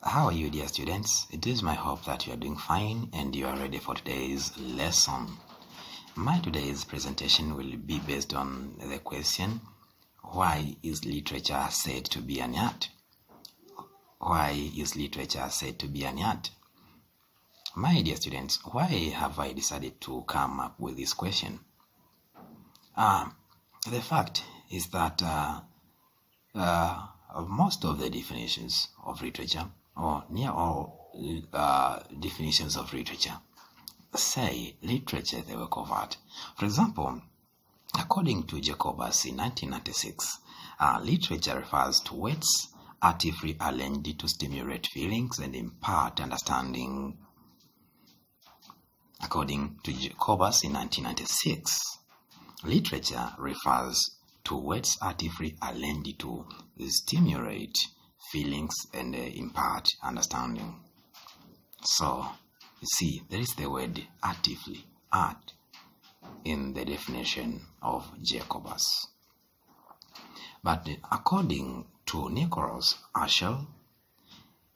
How are you, dear students? It is my hope that you are doing fine and you are ready for today's lesson. My today's presentation will be based on the question, why is literature said to be an art? Why is literature said to be an art? My dear students, why have I decided to come up with this question? The fact is that most of the definitions of literature, or near all definitions of literature, say literature is the work of art. For example, according to Jacobus in 1996, literature refers to words artfully arranged to stimulate feelings and impart understanding. According to Jacobus in 1996, literature refers to words artfully arranged to stimulate feelings and impart understanding. So, you see, there is the word artfully, art, in the definition of Jacobus. But according to Nicholas Ashell,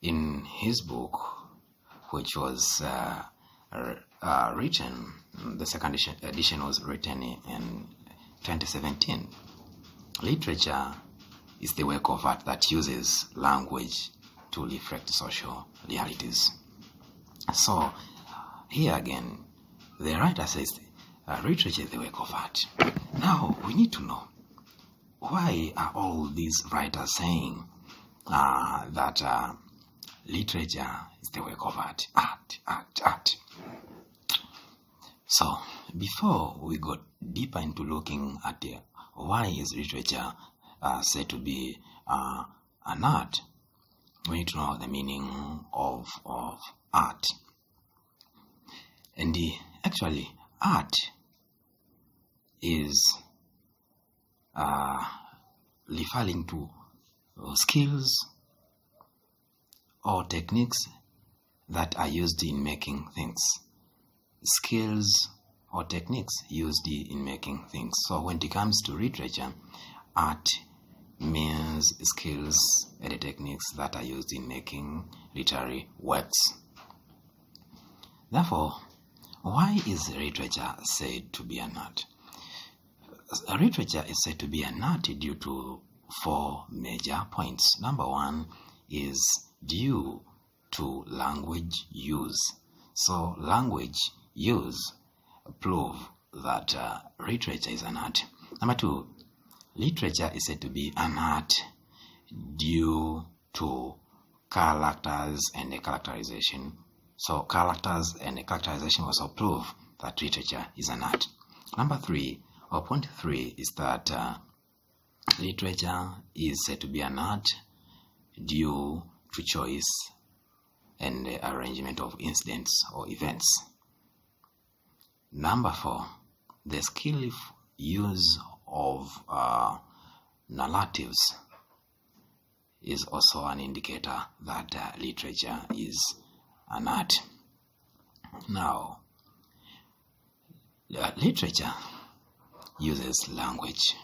in his book, which was written, the second edition was written in 2017, literature is the work of art that uses language to reflect social realities. So, here again, the writer says literature is the work of art. Now, we need to know, why are all these writers saying that literature is the work of art? Art. So, before we go deeper into looking at why is literature said to be an art, we need to know the meaning of art. And actually, art is referring to skills or techniques that are used in making things. Skills or techniques used in making things. So when it comes to literature, art means skills and techniques that are used in making literary works. Therefore, why is literature said to be an art? Literature is said to be an art due to four major points. Number one is due to language use. So language use prove that literature is an art. Number two, literature is said to be an art due to characters and characterization. So characters and characterization also prove that literature is an art. Number three, or point three, is that literature is said to be an art due to choice and arrangement of incidents or events. Number four, the skillful use of narratives is also an indicator that literature is an art. Now, literature uses language,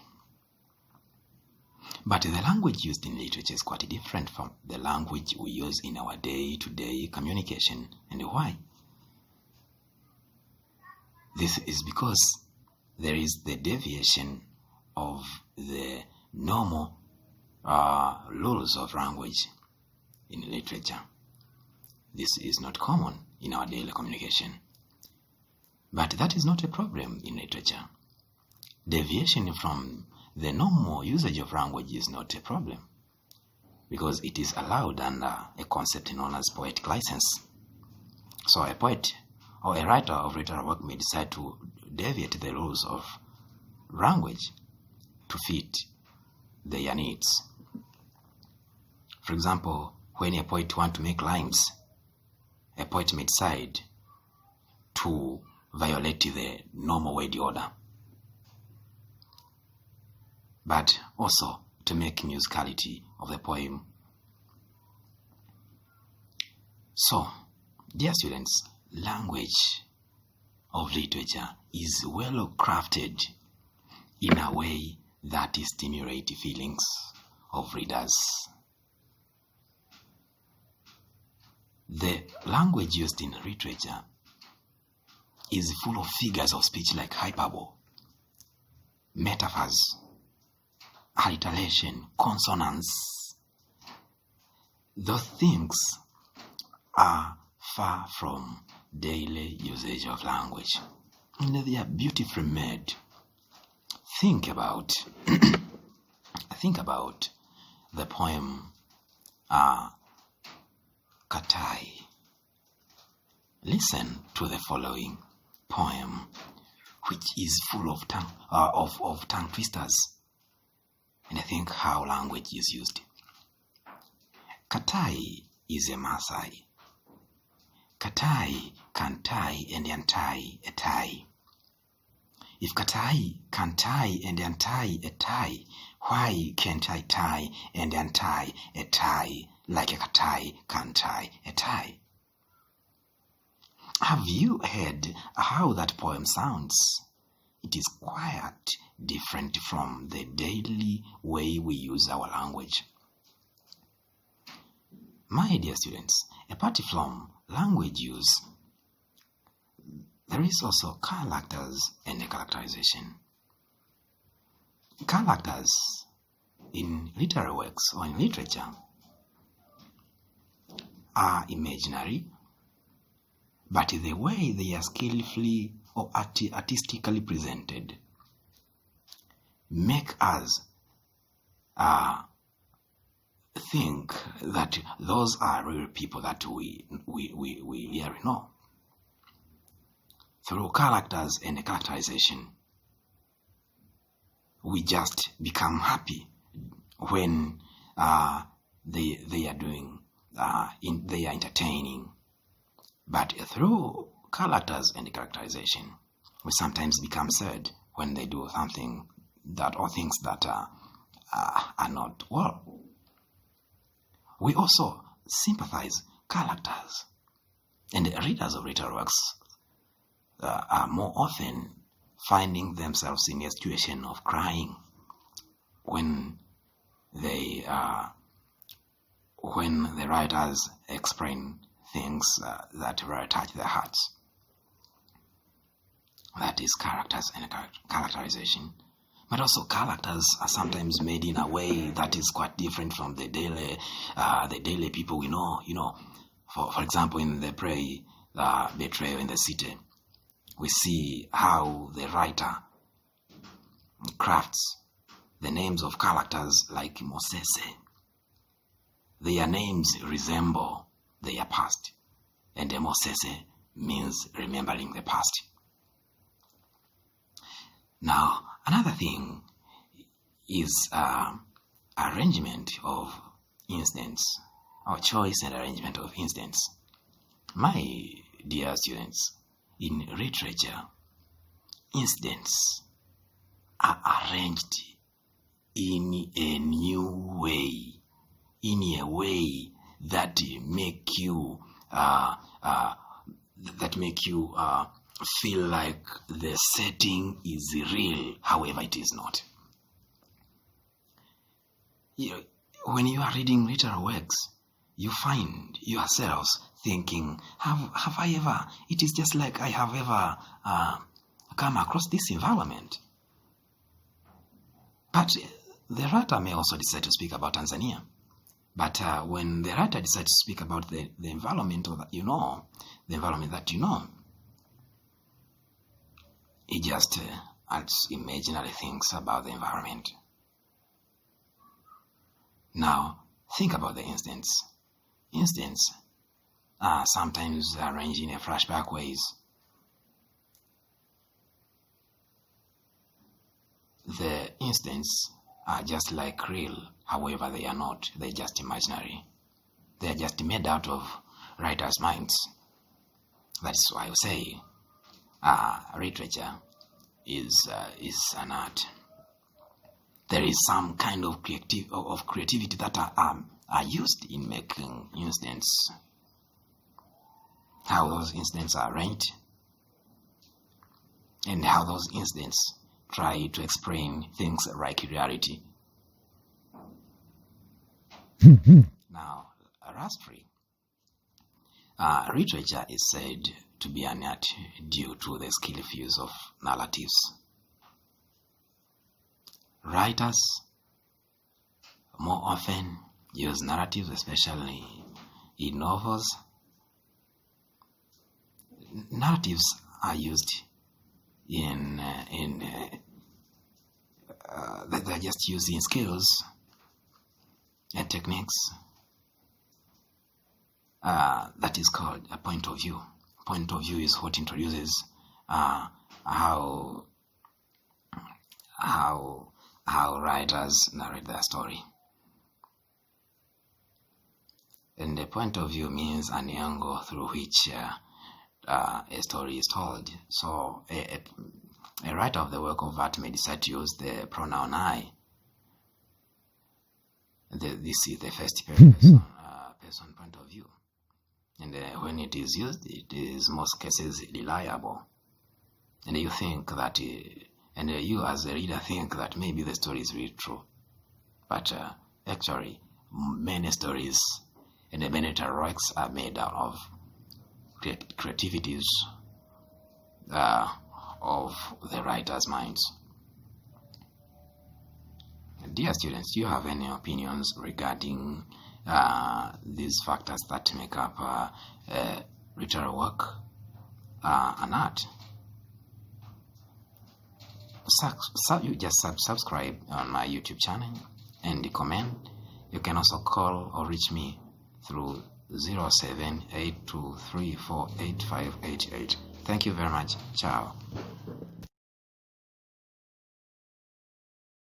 but the language used in literature is quite different from the language we use in our day-to-day communication. And why? This is because there is the deviation of the normal rules of language in literature. This is not common in our daily communication. But that is not a problem in literature. Deviation from the normal usage of language is not a problem, because it is allowed under a concept known as poetic license. So a poet or a writer of literary work may decide to deviate the rules of language to fit their needs. For example, when a poet wants to make rhymes, a poet may decide to violate the normal word order, but also to make musicality of the poem. So, dear students, language of literature is well crafted in a way that stimulates feelings of readers. The language used in literature is full of figures of speech like hyperbole, metaphors, alliteration, consonants. Those things are far from daily usage of language, and they are beautifully made. Think about the poem Katai. Listen to the following poem, which is full of tongue twisters, and I think how language is used. Katai is a Maasai. Katai can tie and untie a tie. If Katai can tie and untie a tie, why can't I tie and untie a tie like a Katai can tie a tie? Have you heard how that poem sounds? It is quite different from the daily way we use our language. My dear students, apart from language use, there is also characters and characterization. Characters in literary works or in literature are imaginary, but the way they are skillfully or artistically presented make us think that those are real people that we really know. Through characters and characterization, we just become happy when they are doing they are entertaining. But through characters and characterization, we sometimes become sad when they do something that or things that are not well. We also sympathize characters, and readers of literary works are more often finding themselves in a situation of crying when the writers explain things that really touch their hearts. That is characters and characterization. But also characters are sometimes made in a way that is quite different from the daily people we know. You know, for example, in the play Betrayal in the City, we see how the writer crafts the names of characters like Mosese. Their names resemble their past, and Mosese means remembering the past. Now, another thing is arrangement of incidents, or choice and arrangement of incidents. My dear students, in literature, incidents are arranged in a new way, in a way that make you feel like the setting is real, however it is not. When you are reading literary works, you find yourselves thinking, have I ever, it is just like I have ever come across this environment. But the writer may also decide to speak about Tanzania. But when the writer decides to speak about the environment that you know, he just adds imaginary things about the environment. Now, think about the instance. Incidents are sometimes arranged in a flashback ways. The incidents are just like real, however they are not. They're just imaginary. They're just made out of writers' minds. That's why I say literature is an art. There is some kind of creativity that are used in making incidents. How those incidents are arranged, and how those incidents try to explain things like reality. Now, lastly, Literature is said to be an art due to the skillful use of narratives. Writers more often use narratives, especially in novels. Narratives are used they're just using skills and techniques. That is called a point of view. Point of view is what introduces how writers narrate their story. And the point of view means an angle through which a story is told. So a writer of the work of art may decide to use the pronoun I. This is the first person point of view. And when it is used, it is most cases reliable. And you think that, and you as a reader think that maybe the story is really true. But actually, many stories and many works are made out of creativities of the writer's minds. Dear students, do you have any opinions regarding these factors that make up literary work and art? You just subscribe on my YouTube channel and comment. You can also call or reach me through 0782348588. Thank you very much. Ciao.